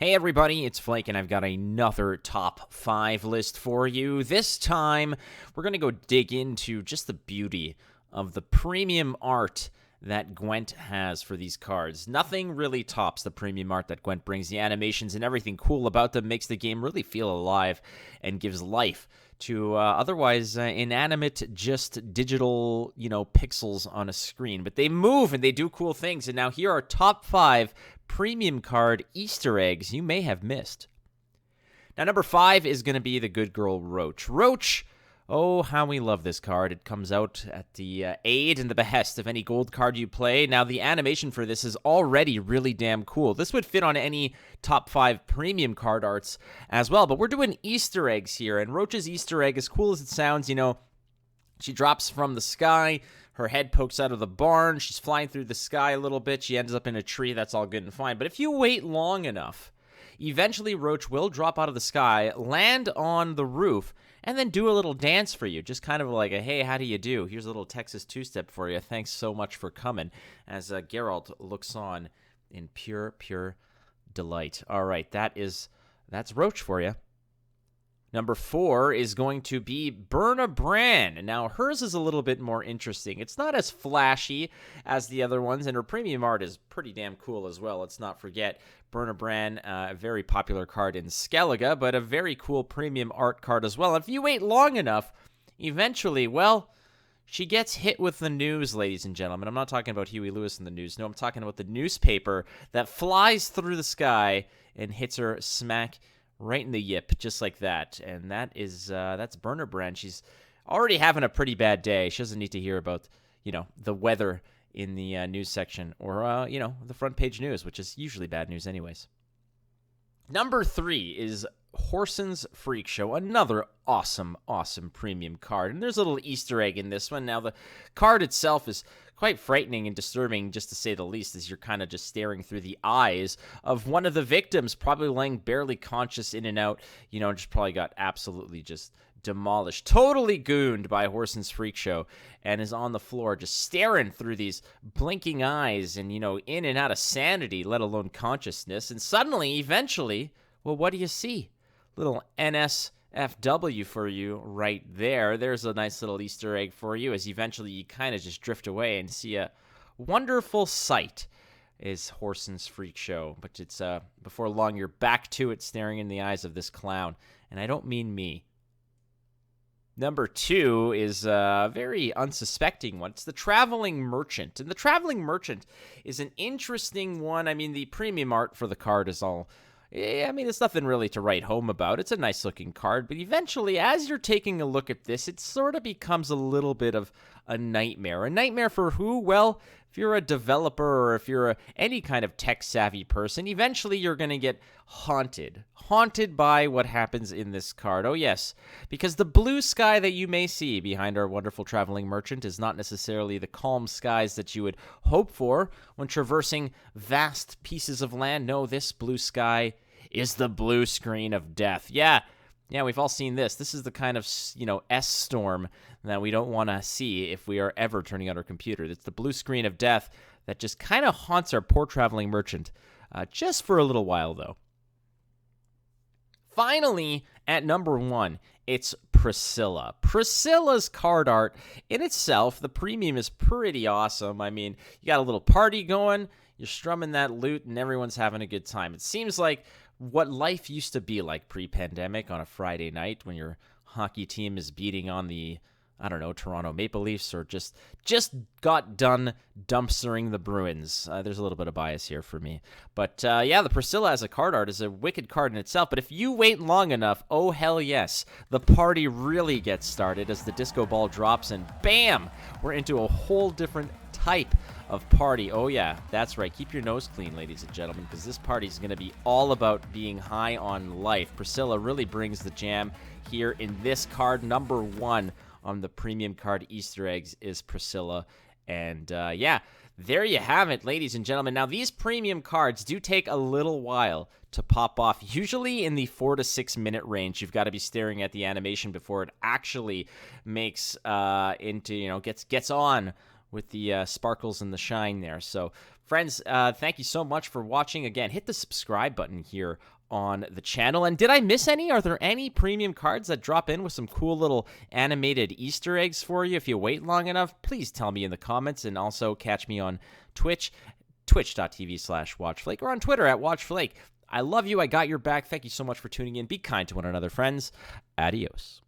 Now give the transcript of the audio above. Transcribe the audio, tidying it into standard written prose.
Hey everybody, it's Flake, and I've got another top 5 list for you. This time, we're going to go dig into just the beauty of the premium art that Gwent has for these cards. Nothing really tops the premium art that Gwent brings. The animations and everything cool about them makes the game really feel alive and gives life to otherwise inanimate, just digital, pixels on a screen. But they move and they do cool things. And now here are top 5 premium card Easter eggs you may have missed. Now, number 5 is going to be the good girl Roach. Roach, oh, how we love this card. It comes out at the aid and the behest of any gold card you play. Now, the animation for this is already really damn cool. This would fit on any top 5 premium card arts as well, but we're doing Easter eggs here, and Roach's Easter egg, as cool as it sounds, she drops from the sky, her head pokes out of the barn, she's flying through the sky a little bit, she ends up in a tree, that's all good and fine. But if you wait long enough, eventually Roach will drop out of the sky, land on the roof, and then do a little dance for you. Just kind of like a, hey, how do you do? Here's a little Texas two-step for you. Thanks so much for coming. As Geralt looks on in pure delight. All right, that's Roach for you. Number 4 is going to be Berna Brand. Now, hers is a little bit more interesting. It's not as flashy as the other ones, and her premium art is pretty damn cool as well. Let's not forget Berna Brand, a very popular card in Skellige, but a very cool premium art card as well. If you wait long enough, eventually, she gets hit with the news, ladies and gentlemen. I'm not talking about Huey Lewis in the news. No, I'm talking about the newspaper that flies through the sky and hits her smack right in the yip, just like that. And that's Berna Brand. She's already having a pretty bad day. She doesn't need to hear about, the weather in the news section or, the front page news, which is usually bad news anyways. Number 3 is Whoreson's Freak Show, another awesome premium card. And there's a little Easter egg in this one. Now, the card itself is quite frightening and disturbing, just to say the least, as you're kind of just staring through the eyes of one of the victims, probably laying barely conscious in and out, just probably got absolutely just demolished, totally gooned by Whoreson's Freak Show, and is on the floor just staring through these blinking eyes and, in and out of sanity, let alone consciousness. And suddenly, eventually, well, what do you see? Little NSFW for you right there. There's a nice little Easter egg for you, as eventually you kind of just drift away and see a wonderful sight is Whoreson's Freak Show. But it's before long, you're back to it, staring in the eyes of this clown. And I don't mean me. Number 2 is a very unsuspecting one. It's the Traveling Merchant. And the Traveling Merchant is an interesting one. I mean, the premium art for the card is all... it's nothing really to write home about. It's a nice-looking card, but eventually, as you're taking a look at this, it sort of becomes a little bit of a nightmare. A nightmare for who? Well, if you're a developer or if you're any kind of tech-savvy person, eventually you're going to get haunted by what happens in this card. Oh, yes, because the blue sky that you may see behind our wonderful Traveling Merchant is not necessarily the calm skies that you would hope for when traversing vast pieces of land. No, this blue sky is the blue screen of death. Yeah, we've all seen this. This is the kind of, S-storm that we don't want to see if we are ever turning on our computer. It's the blue screen of death that just kind of haunts our poor Traveling Merchant, just for a little while, though. Finally, at number 1, it's Priscilla. Priscilla's card art in itself, the premium is pretty awesome. I mean, you got a little party going, you're strumming that lute, and everyone's having a good time. It seems like what life used to be like pre-pandemic on a Friday night when your hockey team is beating on the, Toronto Maple Leafs, or just got done dumpstering the Bruins. There's a little bit of bias here for me. But, the Priscilla as a card art is a wicked card in itself. But if you wait long enough, oh, hell yes, the party really gets started as the disco ball drops and bam, we're into a whole different type of party. Oh, yeah, that's right. Keep your nose clean, ladies and gentlemen, because this party is going to be all about being high on life. Priscilla really brings the jam here in this card. Number 1 on the premium card Easter eggs is Priscilla. And there you have it, ladies and gentlemen. Now, these premium cards do take a little while to pop off. Usually in the 4 to 6 minute range, you've got to be staring at the animation before it actually makes gets on with the sparkles and the shine there. So, friends, thank you so much for watching. Again, hit the subscribe button here on the channel. And did I miss any? Are there any premium cards that drop in with some cool little animated Easter eggs for you if you wait long enough? Please tell me in the comments, and also catch me on Twitch, twitch.tv/WatchFlake, or on Twitter @WatchFlake. I love you. I got your back. Thank you so much for tuning in. Be kind to one another, friends. Adios.